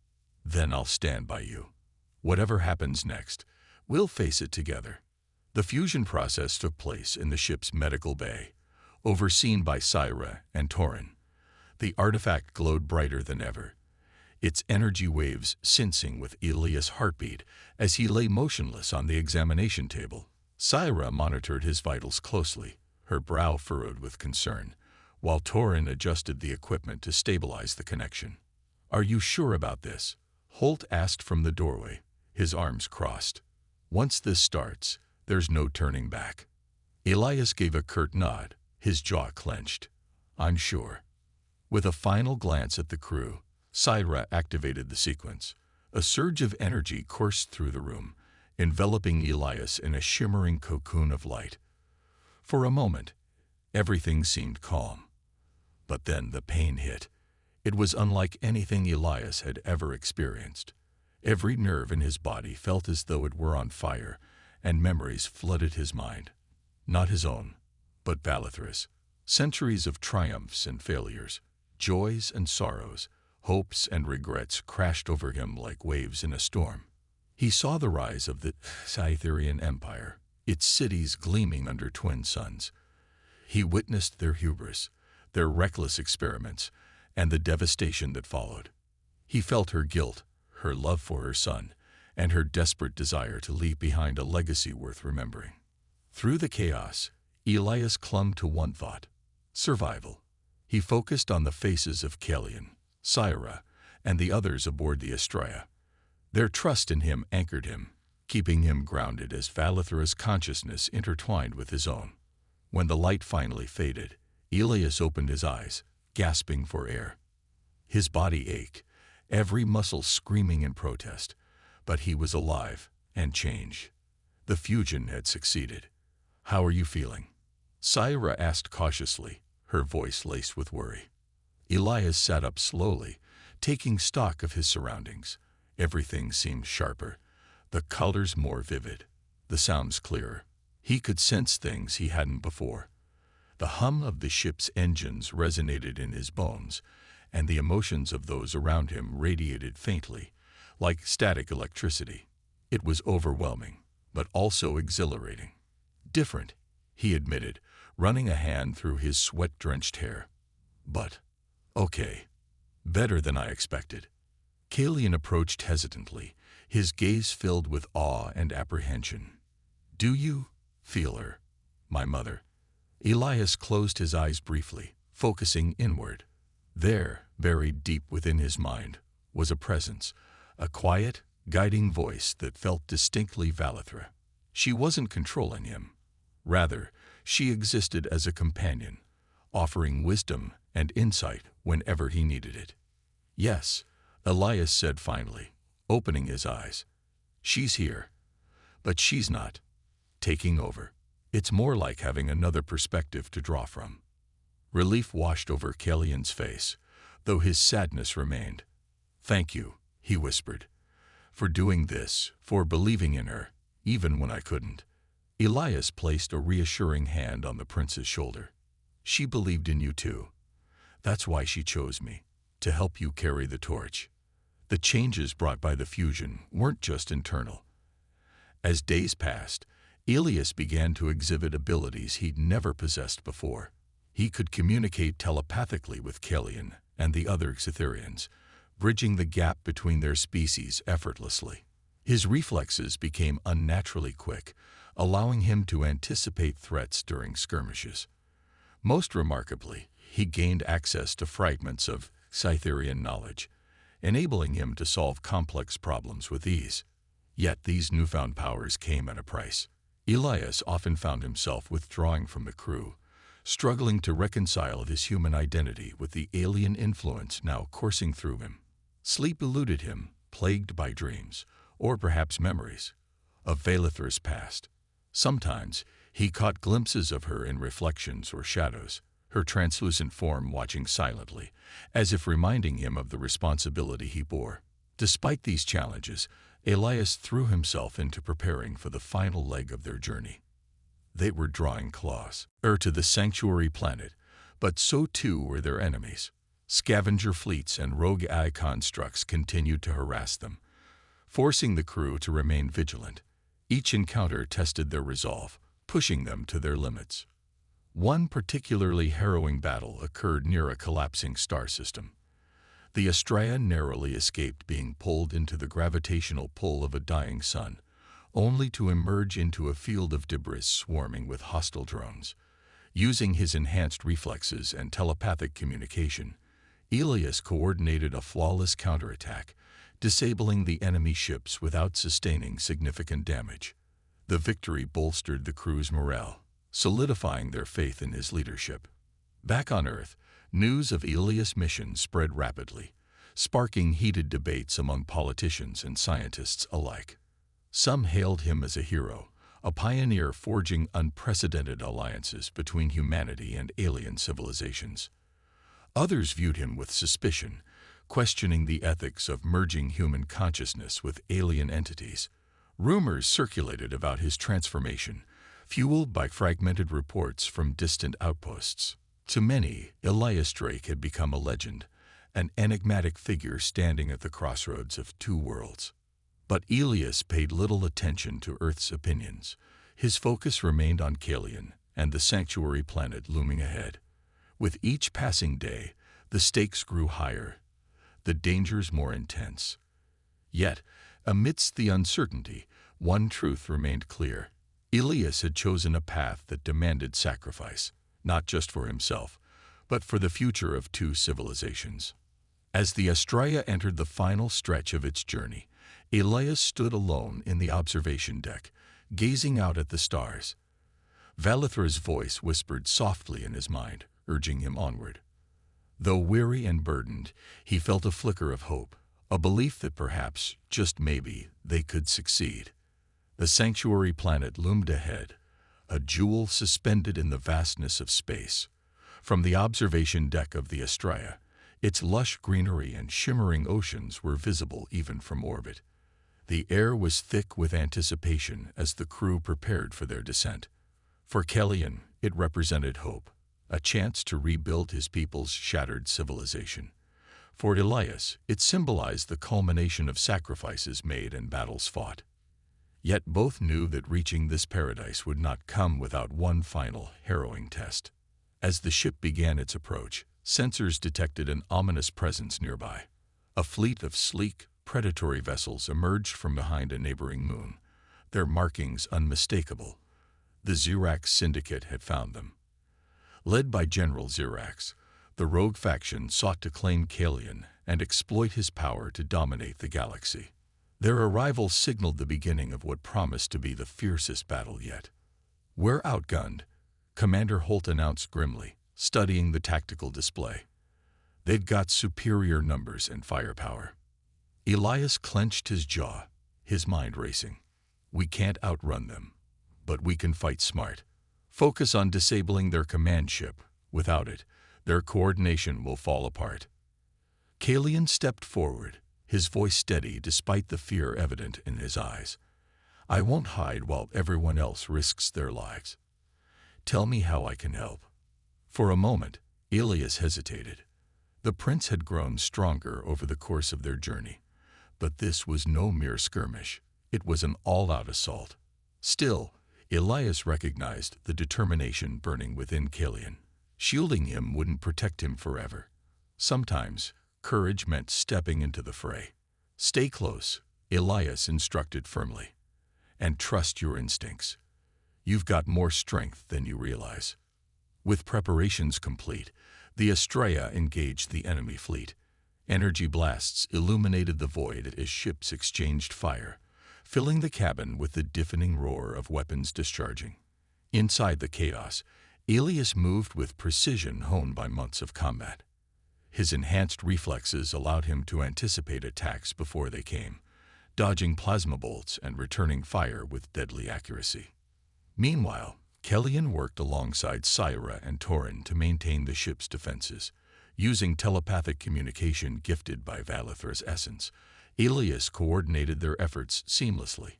Then I'll stand by you. Whatever happens next, we'll face it together. The fusion process took place in the ship's medical bay, overseen by Syra and Torin. The artifact glowed brighter than ever, its energy waves sensing with Elias' heartbeat as he lay motionless on the examination table. Syra monitored his vitals closely, her brow furrowed with concern, while Torin adjusted the equipment to stabilize the connection. Are you sure about this? Holt asked from the doorway, his arms crossed. Once this starts, there's no turning back. Elias gave a curt nod, his jaw clenched. I'm sure. With a final glance at the crew, Syra activated the sequence. A surge of energy coursed through the room, enveloping Elias in a shimmering cocoon of light. For a moment, everything seemed calm. But then the pain hit. It was unlike anything Elias had ever experienced. Every nerve in his body felt as though it were on fire, and memories flooded his mind. Not his own, but Valithra's. Centuries of triumphs and failures, joys and sorrows, hopes and regrets crashed over him like waves in a storm. He saw the rise of the Scytherian Empire, its cities gleaming under twin suns. He witnessed their hubris, their reckless experiments, and the devastation that followed. He felt her guilt, her love for her son, and her desperate desire to leave behind a legacy worth remembering. Through the chaos, Elias clung to one thought: survival. He focused on the faces of Kalian, Syra, and the others aboard the Estrella. Their trust in him anchored him, keeping him grounded as Valithra's consciousness intertwined with his own. When the light finally faded, Elias opened his eyes, gasping for air. His body ached, every muscle screaming in protest, but he was alive and changed. The fusion had succeeded. How are you feeling? Syra asked cautiously, her voice laced with worry. Elias sat up slowly, taking stock of his surroundings. Everything seemed sharper, the colors more vivid, the sounds clearer. He could sense things he hadn't before. The hum of the ship's engines resonated in his bones, and the emotions of those around him radiated faintly, like static electricity. It was overwhelming, but also exhilarating. Different, he admitted, running a hand through his sweat-drenched hair. But, okay, better than I expected. Kalian approached hesitantly, his gaze filled with awe and apprehension. Do you feel her, my mother? Elias closed his eyes briefly, focusing inward. There, buried deep within his mind, was a presence, a quiet, guiding voice that felt distinctly Valithra. She wasn't controlling him. Rather, she existed as a companion, offering wisdom and insight whenever he needed it. Yes, Elias said finally, opening his eyes. She's here, but she's not taking over. It's more like having another perspective to draw from. Relief washed over Kalian's face, though his sadness remained. Thank you, he whispered, for doing this, for believing in her, even when I couldn't. Elias placed a reassuring hand on the prince's shoulder. She believed in you too. That's why she chose me, to help you carry the torch. The changes brought by the fusion weren't just internal. As days passed, Elias began to exhibit abilities he'd never possessed before. He could communicate telepathically with Kalian and the other Xitherians, bridging the gap between their species effortlessly. His reflexes became unnaturally quick, allowing him to anticipate threats during skirmishes. Most remarkably, he gained access to fragments of Scytherian knowledge, enabling him to solve complex problems with ease. Yet these newfound powers came at a price. Elias often found himself withdrawing from the crew, struggling to reconcile his human identity with the alien influence now coursing through him. Sleep eluded him, plagued by dreams, or perhaps memories, of Valithra's past. Sometimes he caught glimpses of her in reflections or shadows, her translucent form watching silently, as if reminding him of the responsibility he bore. Despite these challenges, Elias threw himself into preparing for the final leg of their journey. They were drawing close to the sanctuary planet, but so too were their enemies. Scavenger fleets and rogue AI constructs continued to harass them, forcing the crew to remain vigilant. Each encounter tested their resolve, pushing them to their limits. One particularly harrowing battle occurred near a collapsing star system. The Astraea narrowly escaped being pulled into the gravitational pull of a dying sun, only to emerge into a field of debris swarming with hostile drones. Using his enhanced reflexes and telepathic communication, Elias coordinated a flawless counterattack, disabling the enemy ships without sustaining significant damage. The victory bolstered the crew's morale, solidifying their faith in his leadership. Back on Earth, news of Elias' mission spread rapidly, sparking heated debates among politicians and scientists alike. Some hailed him as a hero, a pioneer forging unprecedented alliances between humanity and alien civilizations. Others viewed him with suspicion, questioning the ethics of merging human consciousness with alien entities. Rumors circulated about his transformation, fueled by fragmented reports from distant outposts. To many, Elias Drake had become a legend, an enigmatic figure standing at the crossroads of two worlds. But Elias paid little attention to Earth's opinions. His focus remained on Kalian and the sanctuary planet looming ahead. With each passing day, the stakes grew higher, the dangers more intense. Yet, amidst the uncertainty, one truth remained clear. Elias had chosen a path that demanded sacrifice, not just for himself, but for the future of two civilizations. As the Astraea entered the final stretch of its journey, Elias stood alone in the observation deck, gazing out at the stars. Valithra's voice whispered softly in his mind, urging him onward. Though weary and burdened, he felt a flicker of hope, a belief that perhaps, just maybe, they could succeed. The sanctuary planet loomed ahead, a jewel suspended in the vastness of space. From the observation deck of the Astraea, its lush greenery and shimmering oceans were visible even from orbit. The air was thick with anticipation as the crew prepared for their descent. For Kalian, it represented hope, a chance to rebuild his people's shattered civilization. For Elias, it symbolized the culmination of sacrifices made and battles fought. Yet both knew that reaching this paradise would not come without one final, harrowing test. As the ship began its approach, sensors detected an ominous presence nearby. A fleet of sleek, predatory vessels emerged from behind a neighboring moon, their markings unmistakable. The Xerax Syndicate had found them. Led by General Xerax, the rogue faction sought to claim Kalian and exploit his power to dominate the galaxy. Their arrival signaled the beginning of what promised to be the fiercest battle yet. "We're outgunned," Commander Holt announced grimly, studying the tactical display. "They've got superior numbers and firepower." Elias clenched his jaw, his mind racing. "We can't outrun them, but we can fight smart. Focus on disabling their command ship. Without it, their coordination will fall apart." Kalian stepped forward, his voice steady despite the fear evident in his eyes. "I won't hide while everyone else risks their lives. Tell me how I can help." For a moment, Elias hesitated. The prince had grown stronger over the course of their journey, but this was no mere skirmish. It was an all-out assault. Still, Elias recognized the determination burning within Kalian. Shielding him wouldn't protect him forever. Sometimes, courage meant stepping into the fray. "Stay close," Elias instructed firmly, "and trust your instincts. You've got more strength than you realize." With preparations complete, the Astraea engaged the enemy fleet. Energy blasts illuminated the void as ships exchanged fire, filling the cabin with the deafening roar of weapons discharging. Inside the chaos, Elias moved with precision honed by months of combat. His enhanced reflexes allowed him to anticipate attacks before they came, dodging plasma bolts and returning fire with deadly accuracy. Meanwhile, Kellyan worked alongside Syra and Torin to maintain the ship's defenses. Using telepathic communication gifted by Valithra's essence, Elias coordinated their efforts seamlessly.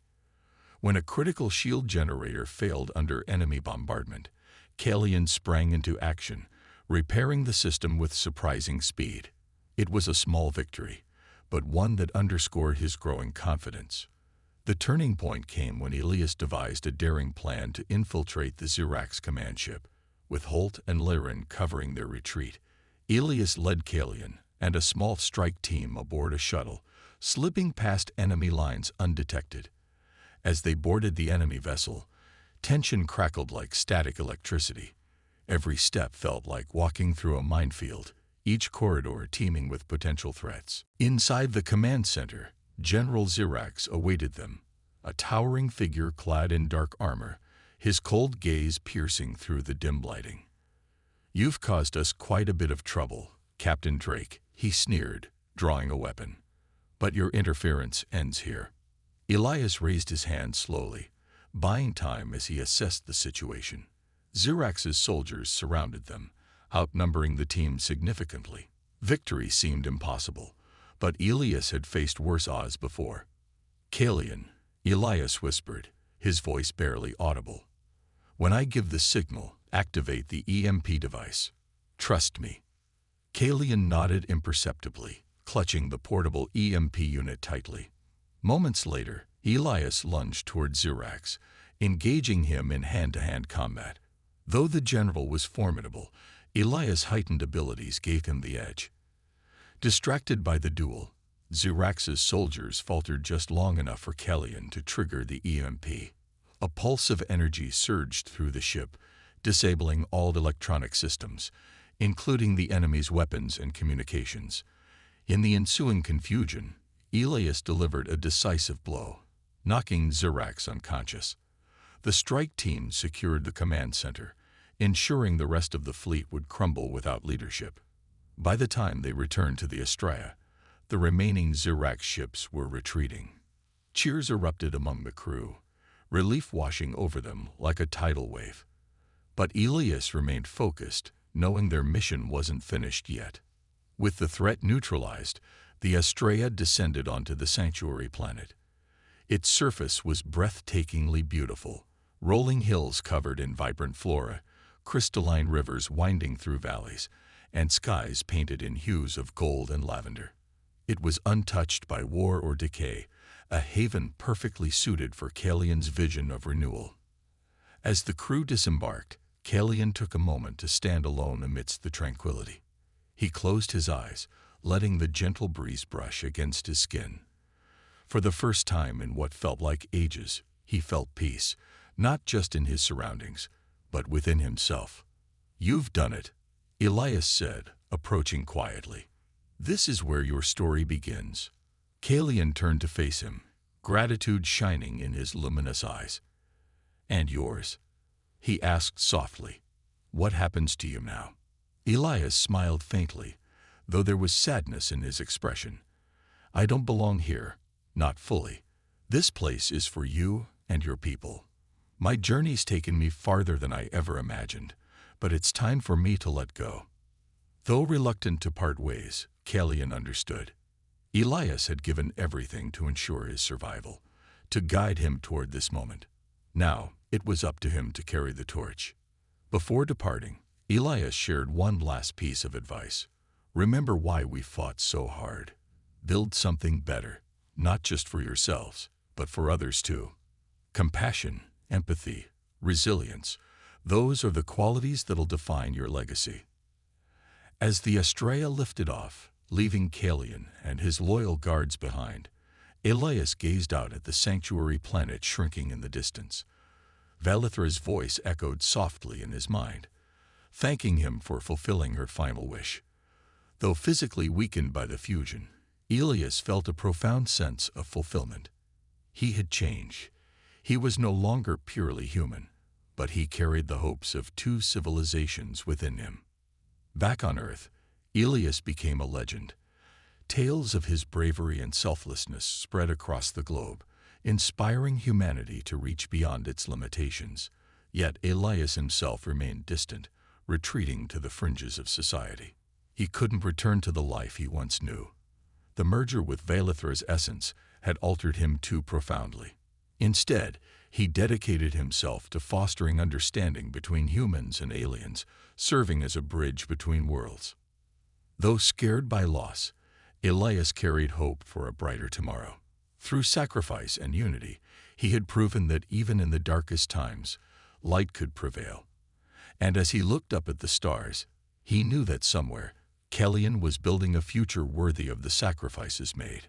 When a critical shield generator failed under enemy bombardment, Kellyan sprang into action, repairing the system with surprising speed. It was a small victory, but one that underscored his growing confidence. The turning point came when Elias devised a daring plan to infiltrate the Zirax command ship. With Holt and Lyran covering their retreat, Elias led Kellyan and a small strike team aboard a shuttle, slipping past enemy lines undetected. As they boarded the enemy vessel, tension crackled like static electricity. Every step felt like walking through a minefield, each corridor teeming with potential threats. Inside the command center, General Zirax awaited them, a towering figure clad in dark armor, his cold gaze piercing through the dim lighting. "You've caused us quite a bit of trouble, Captain Drake," he sneered, drawing a weapon. "But your interference ends here." Elias raised his hand slowly, buying time as he assessed the situation. Zirax's soldiers surrounded them, outnumbering the team significantly. Victory seemed impossible, but Elias had faced worse odds before. "Kellyan," Elias whispered, his voice barely audible. "When I give the signal, activate the EMP device. Trust me." Kellyan nodded imperceptibly, clutching the portable EMP unit tightly. Moments later, Elias lunged toward Zirax, engaging him in hand-to-hand combat. Though the general was formidable, Elias' heightened abilities gave him the edge. Distracted by the duel, Zirax's soldiers faltered just long enough for Kellyan to trigger the EMP. A pulse of energy surged through the ship, disabling all electronic systems, including the enemy's weapons and communications. In the ensuing confusion, Elias delivered a decisive blow, knocking Zirax unconscious. The strike team secured the command center, ensuring the rest of the fleet would crumble without leadership. By the time they returned to the Estrella, the remaining Zirax ships were retreating. Cheers erupted among the crew, relief washing over them like a tidal wave. But Elias remained focused, knowing their mission wasn't finished yet. With the threat neutralized, the Estrella descended onto the sanctuary planet. Its surface was breathtakingly beautiful, rolling hills covered in vibrant flora, crystalline rivers winding through valleys, and skies painted in hues of gold and lavender. It was untouched by war or decay, a haven perfectly suited for Kellyan's vision of renewal. As the crew disembarked, Kellyan took a moment to stand alone amidst the tranquility. He closed his eyes, letting the gentle breeze brush against his skin. For the first time in what felt like ages, he felt peace, not just in his surroundings, but within himself. "You've done it," Elias said, approaching quietly. "This is where your story begins." Kellyan turned to face him, gratitude shining in his luminous eyes. "And yours?" he asked softly. "What happens to you now?" Elias smiled faintly, though there was sadness in his expression. "I don't belong here, not fully. This place is for you and your people. My journey's taken me farther than I ever imagined, but it's time for me to let go." Though reluctant to part ways, Kellyan understood. Elias had given everything to ensure his survival, to guide him toward this moment. Now, it was up to him to carry the torch. Before departing, Elias shared one last piece of advice. "Remember why we fought so hard. Build something better, not just for yourselves, but for others too. Compassion, empathy, resilience, those are the qualities that'll define your legacy." As the Estrella lifted off, leaving Kellyan and his loyal guards behind, Elias gazed out at the sanctuary planet shrinking in the distance. Valithra's voice echoed softly in his mind, thanking him for fulfilling her final wish. Though physically weakened by the fusion, Elias felt a profound sense of fulfillment. He had changed. He was no longer purely human, but he carried the hopes of two civilizations within him. Back on Earth, Elias became a legend. Tales of his bravery and selflessness spread across the globe, inspiring humanity to reach beyond its limitations. Yet Elias himself remained distant, retreating to the fringes of society. He couldn't return to the life he once knew. The merger with Valithra's essence had altered him too profoundly. Instead, he dedicated himself to fostering understanding between humans and aliens, serving as a bridge between worlds. Though scared by loss, Elias carried hope for a brighter tomorrow. Through sacrifice and unity, he had proven that even in the darkest times, light could prevail. And as he looked up at the stars, he knew that somewhere, Kellyan was building a future worthy of the sacrifices made.